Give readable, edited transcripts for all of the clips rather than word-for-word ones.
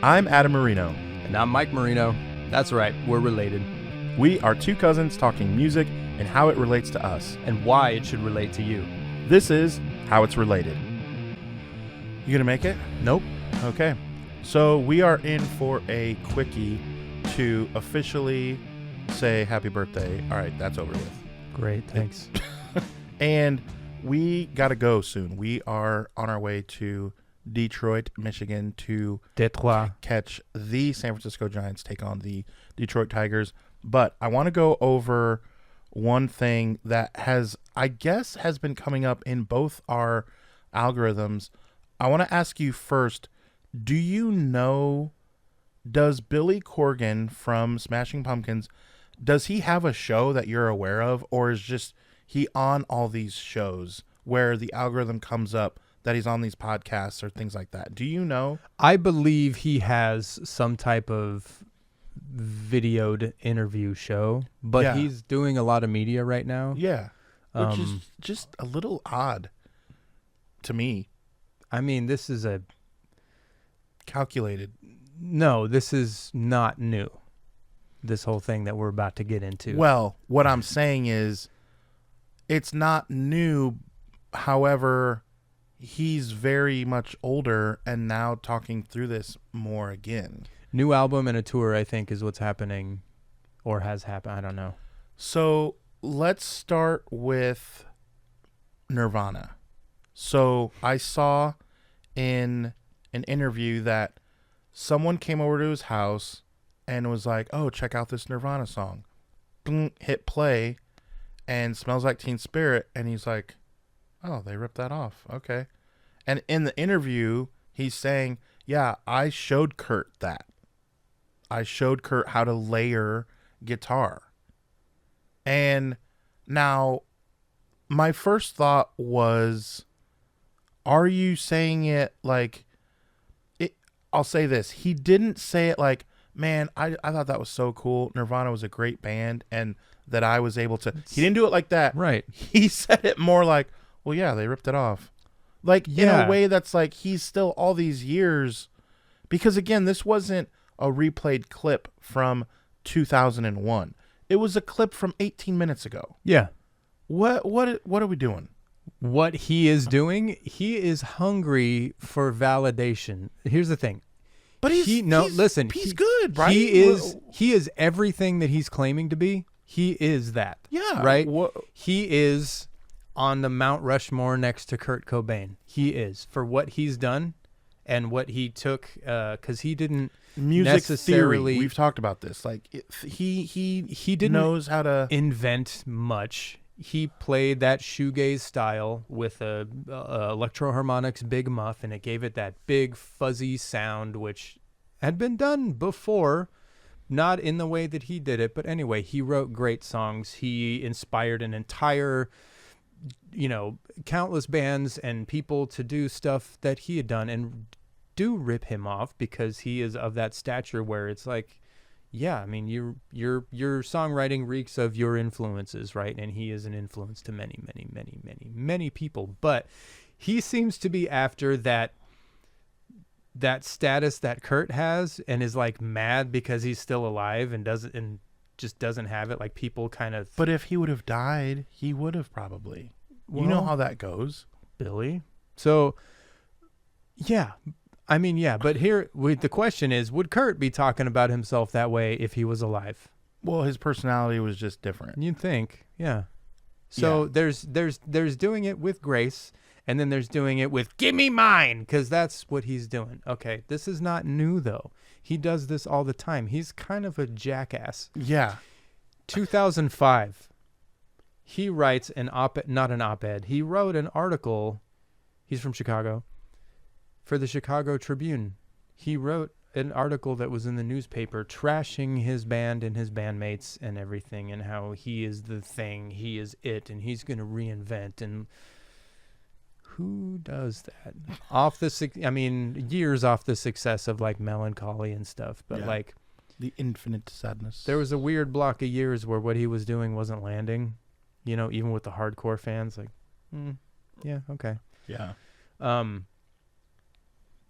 I'm Adam Marino. And I'm Mike Marino. That's right, we're related. We are two cousins talking music and how it relates to us. And why it should relate to you. This is How It's Related. You gonna make it? Nope. Okay. So we are in for a quickie to officially say happy birthday. All right, that's over with. Great, thanks. And we gotta go soon. We are on our way to Detroit, Michigan to Detroit. catch the San Francisco Giants take on the Detroit Tigers. But I want to go over one thing that has been coming up in both our algorithms. I want to ask you first, do you know, does Billy Corgan from Smashing Pumpkins, does he have a show that you're aware of, or is just he on all these shows where the algorithm comes up that he's on these podcasts or things like that? Do you know? I believe he has some type of videoed interview show, but he's doing a lot of media right now. Yeah, which is just a little odd to me. I mean, this is calculated. No, this is not new. This whole thing that we're about to get into. Well, what I'm saying is it's not new. However, he's very much older and now talking through this more again. New album and a tour, I think, is what's happening or has happened. I don't know. So let's start with Nirvana. So I saw in an interview that someone came over to his house and was like, oh, check out this Nirvana song. Hit play and Smells Like Teen Spirit. And he's like, oh, they ripped that off. Okay. And in the interview, he's saying, yeah, I showed Kurt that. I showed Kurt how to layer guitar. And now my first thought was, are you saying it like it? I'll say this. He didn't say it like, man, I thought that was so cool. Nirvana was a great band and that I was able to. He didn't do it like that. Right. He said it more like, well, yeah, they ripped it off. Like in a way that's like he's still all these years. Because again, this wasn't a replayed clip from 2001. It was a clip from 18 minutes ago. Yeah. What are we doing? What he is doing, he is hungry for validation. Here's the thing. But he's good, right? He is everything that he's claiming to be. He is that. Yeah. Right? He is on the Mount Rushmore next to Kurt Cobain. He is, for what he's done and what he took, because he didn't music necessarily theory. We've talked about this. Like he didn't knows how to invent much. He played that shoegaze style with a Electro-Harmonix Big Muff, and it gave it that big fuzzy sound, which had been done before, not in the way that he did it. But anyway, he wrote great songs. He inspired an entire, countless bands and people to do stuff that he had done, and do rip him off because he is of that stature where it's like, yeah, I mean, your songwriting reeks of your influences, right? And he is an influence to many, many, many, many, many people. But he seems to be after that status that Kurt has, and is like mad because he's still alive and just doesn't have it. Like people kind of. But if he would have died, he would have probably. Well, you know how that goes, Billy. So, yeah. I mean, yeah, but here the question is, would Kurt be talking about himself that way if he was alive? Well, his personality was just different. You'd think, yeah. So there's doing it with grace, and then there's doing it with "Give me mine," because that's what he's doing. Okay, this is not new though. He does this all the time. He's kind of a jackass. Yeah. 2005, he writes not an op-ed. He wrote an article. He's from Chicago. For the Chicago Tribune, he wrote an article that was in the newspaper trashing his band and his bandmates and everything, and how he is the thing, he is it, and he's going to reinvent. And who does that? Years off the success of like Melancholy and stuff, but like the infinite sadness. There was a weird block of years where what he was doing wasn't landing, even with the hardcore fans, like, yeah, okay. Yeah.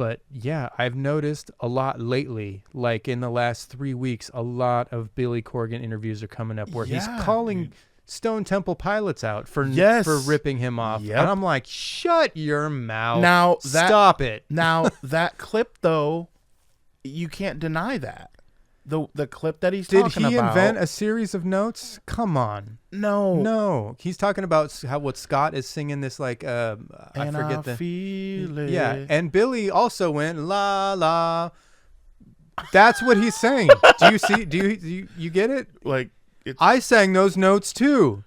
But yeah, I've noticed a lot lately, like in the last 3 weeks, a lot of Billy Corgan interviews are coming up where he's calling dude. Stone Temple Pilots out for Yes. ripping him off. Yep. And I'm like, shut your mouth. Now Stop it. Now that clip though, you can't deny that. The clip that he's talking about. Did he invent a series of notes? Come on. No. He's talking about what Scott is singing this like I forget the feel it. Yeah, and Billy also went la la. That's what he's saying. Do you see? Do you get it? Like I sang those notes too.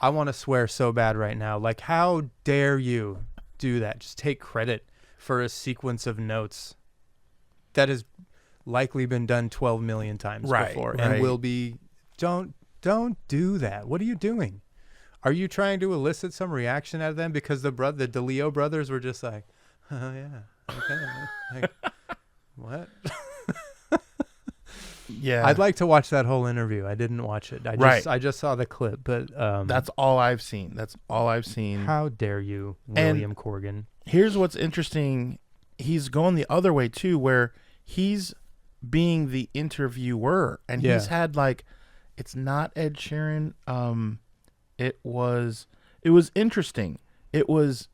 I want to swear so bad right now. Like, how dare you do that? Just take credit for a sequence of notes that has likely been done 12 million times before and will be. Don't do that. What are you doing? Are you trying to elicit some reaction out of them because the DeLeo brothers were just like, oh yeah, okay, like, what? Yeah, I'd like to watch that whole interview. I didn't watch it. I just saw the clip, but that's all I've seen. How dare you, William Corgan? Here's what's interesting. He's going the other way too, where he's being the interviewer, and he's had like, it's not Ed Sheeran. It was interesting. It was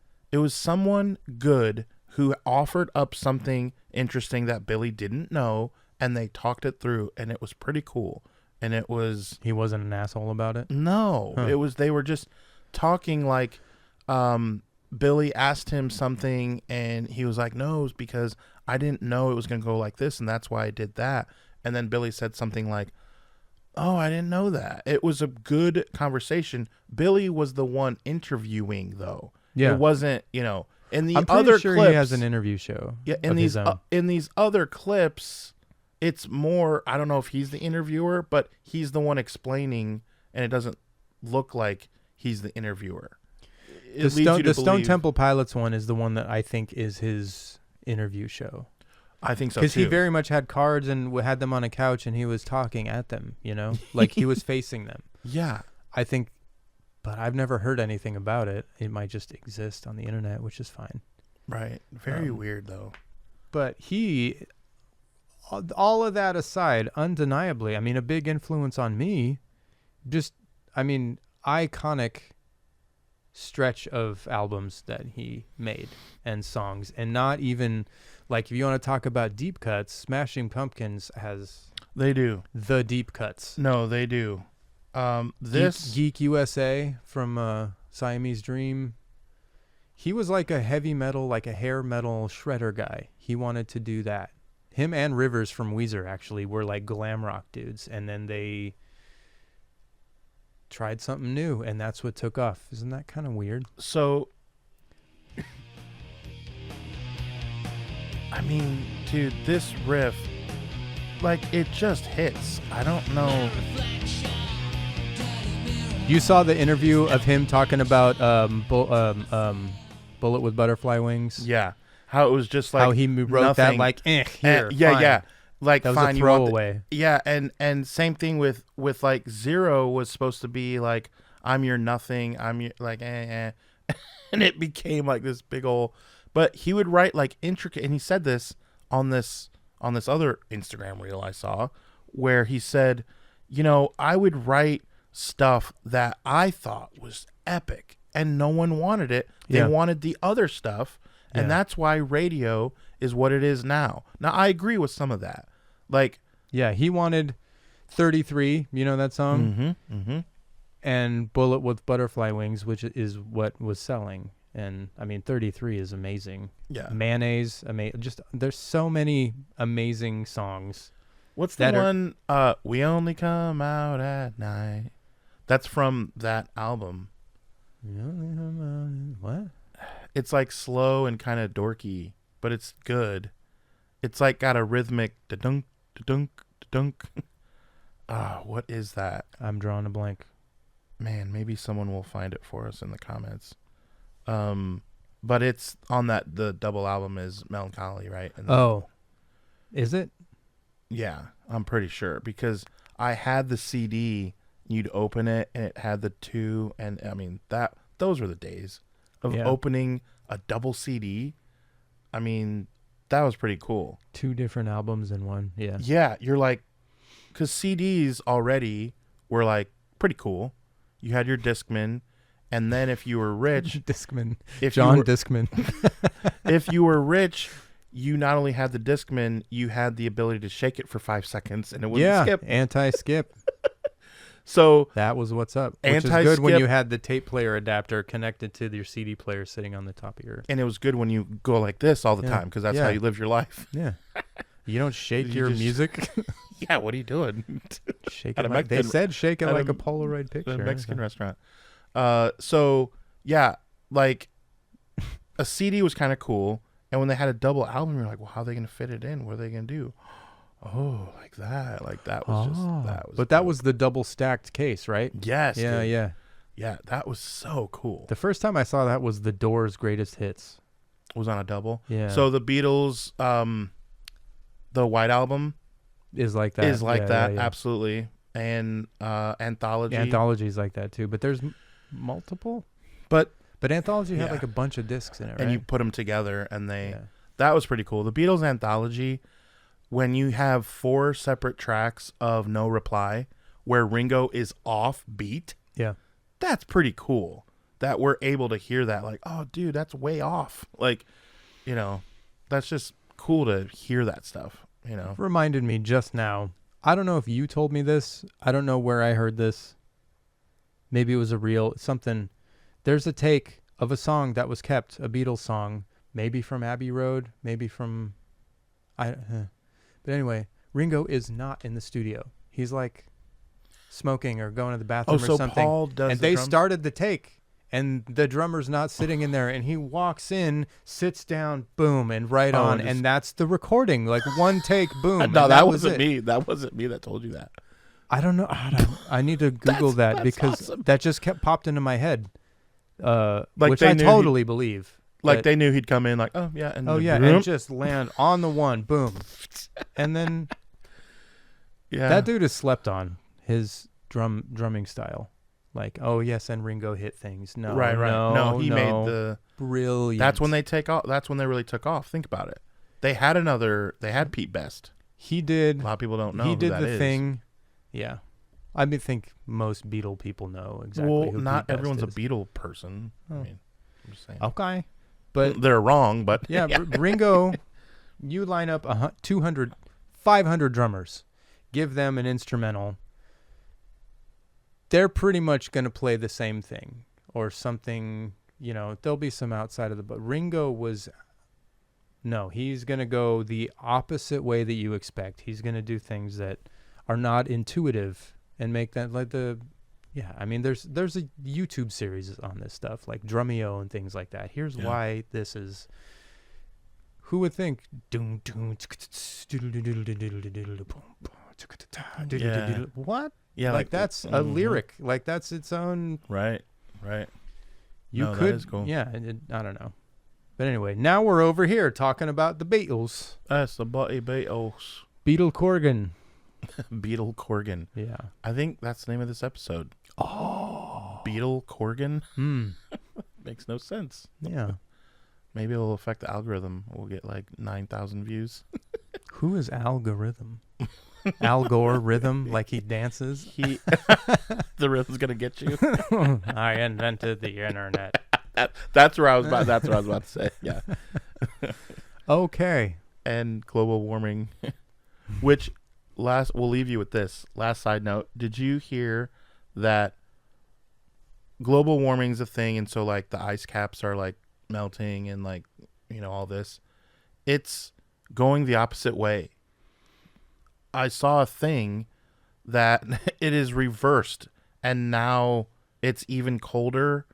someone good who offered up something interesting that Billy didn't know, and they talked it through, and it was pretty cool. And it was, he wasn't an asshole about it. No, they were just talking like, Billy asked him something, and he was like, no, it's because I didn't know it was going to go like this, and that's why I did that. And then Billy said something like, oh, I didn't know that. It was a good conversation. Billy was the one interviewing, though. Yeah. It wasn't, in the I'm other sure clips. He has an interview show. Yeah, in these other clips, it's more, I don't know if he's the interviewer, but he's the one explaining, and it doesn't look like he's the interviewer. The Stone Temple Pilots one is the one that I think is his interview show. I think so, because he very much had cards and had them on a couch, and he was talking at them, like he was facing them. Yeah. I think, but I've never heard anything about it. It might just exist on the internet, which is fine. Right. Very weird, though. But all of that aside, undeniably, a big influence on me, iconic stretch of albums that he made and songs, and not even like, if you want to talk about deep cuts, Smashing Pumpkins has the deep cuts. No, they do. This Geek USA from Siamese Dream, he was like a heavy metal, like a hair metal shredder guy. He wanted to do that. Him and Rivers from Weezer actually were like glam rock dudes, and then they tried something new, and that's what took off. Isn't that kind of weird? So, dude, this riff, like, it just hits. I don't know. You saw the interview of him talking about Bullet with Butterfly Wings? Yeah. How it was just like, how he wrote nothing. That like, here, yeah, fine. yeah. Like, that was fine, a throwaway. Yeah, and same thing with like Zero was supposed to be like, I'm your nothing, I'm your like, and it became like this big old. But he would write like intricate, and he said this on this other Instagram reel I saw, where he said, I would write stuff that I thought was epic, and no one wanted it. They wanted the other stuff, and that's why radio is what it is now. Now, I agree with some of that. Like, yeah, he wanted 33, that song? Mm-hmm. And Bullet with Butterfly Wings, which is what was selling. And 33 is amazing. Yeah. Mayonnaise, amazing. Just, there's so many amazing songs. What's the one? We Only Come Out at Night. That's from that album. What? It's like slow and kind of dorky, but it's good. It's like got a rhythmic da-dunk, da-dunk, da-dunk. What is that? I'm drawing a blank. Man, maybe someone will find it for us in the comments. But it's on the double album is Melancholy, right? Is it? Yeah, I'm pretty sure, because I had the CD. You'd open it and it had the two, and those were the days of opening a double CD. I mean, that was pretty cool. 2 different albums in one. Yeah. Yeah, you're like, because CDs already were like pretty cool. You had your Discman, and then if you were rich, Discman. if John you were, Discman. if you were rich, you not only had the Discman, you had the ability to shake it for 5 seconds and it wouldn't skip. Anti-skip. So that was what's up. Which is good when you had the tape player adapter connected to your CD player sitting on the top of your. And it was good when you go like this all the time because that's how you live your life. Yeah. You don't shake your music. Yeah, what are you doing? Shake it like, they said shake it like a Polaroid picture. A Mexican restaurant. So, yeah, like a CD was kind of cool. And when they had a double album, you're like, well, how are they going to fit it in? What are they going to do? Oh, like that. Like that was that was. But that was the double stacked case, right? Yes. Yeah, dude. yeah. Yeah, that was so cool. The first time I saw that was the Doors' Greatest Hits. Was on a double. Yeah. So the Beatles, the White Album is like that. Yeah. Absolutely. And Anthology. Anthology's like that too. But there's multiple. But Anthology had like a bunch of discs in it, right? And you put them together, and that was pretty cool. The Beatles Anthology, when you have 4 separate tracks of No Reply, where Ringo is off beat, that's pretty cool. That we're able to hear that, like, oh, dude, that's way off. Like, you know, that's just cool to hear that stuff. You know, reminded me just now. I don't know if you told me this. I don't know where I heard this. Maybe it was something. There's a take of a song that was kept, a Beatles song, maybe from Abbey Road, maybe from, but anyway, Ringo is not in the studio. He's like smoking or going to the bathroom or something. Paul does and they started the take, and the drummer's not sitting in there, and he walks in, sits down, boom, and on, and that's the recording, like one take, boom. No, that wasn't me. That wasn't me that told you that. I don't know. I need to Google that because awesome. That just popped into my head. Which I totally believe. Like they knew he'd come in like, oh yeah, and and just land on the one, boom. And then that dude is slept on, his drumming style. Like, oh yes, and Ringo hit things. No. Right. No, he made the brilliant. That's when they take off. That's when they really took off. Think about it. They had Pete Best. He did. A lot of people don't know he who did that the is. Thing. Yeah. I think most Beatle people know exactly who not Pete everyone's Best a Beatle person. I mean, I'm just saying. Okay. But they're wrong, but yeah, Ringo, you line up 200, 500 drummers, give them an instrumental. They're pretty much going to play the same thing or something, there'll be some outside of but Ringo he's going to go the opposite way that you expect. He's going to do things that are not intuitive and make that like there's a YouTube series on this stuff like Drumeo and things like that. Here's why this is. Who would think? What? Yeah, like that's a lyric. Like that's its own. Right. You could. That is cool. Yeah, I don't know. But anyway, now we're over here talking about the Beatles. That's the Beatles. Beatle Corgan. Beatle Corgan. Yeah. I think that's the name of this episode. Oh. Beatle Corgan? Makes no sense. Yeah. Maybe it'll affect the algorithm. We'll get like 9,000 views. Who is Algorithm? Al Gore rhythm, like he dances? The rhythm's going to get you. I invented the internet. That's where I was about to say. Yeah. Okay. And global warming, which we'll leave you with this. Last side note. Did you hear that global warming's a thing, and so like the ice caps are like melting and like, all this? It's going the opposite way. I saw a thing that it is reversed, and now it's even colder,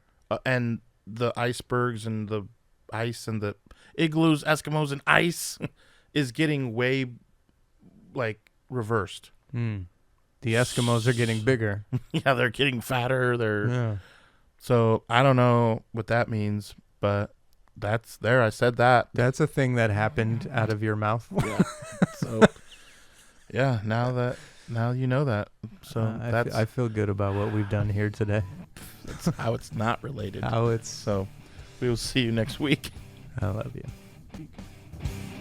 and the icebergs and the ice and the igloos, Eskimos and ice is getting way like reversed. The Eskimos are getting bigger. Yeah, they're getting fatter. So I don't know what that means, but that's there. I said that. That's a thing that happened out of your mouth. Yeah. So yeah, now you know that. So I feel good about what we've done here today. That's how it's not related. So we will see you next week. I love you.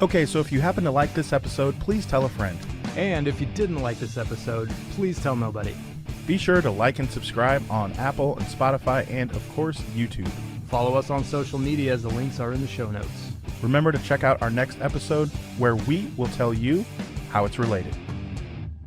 Okay, so if you happen to like this episode, please tell a friend. And if you didn't like this episode, please tell nobody. Be sure to like and subscribe on Apple and Spotify and, of course, YouTube. Follow us on social media as the links are in the show notes. Remember to check out our next episode where we will tell you how it's related.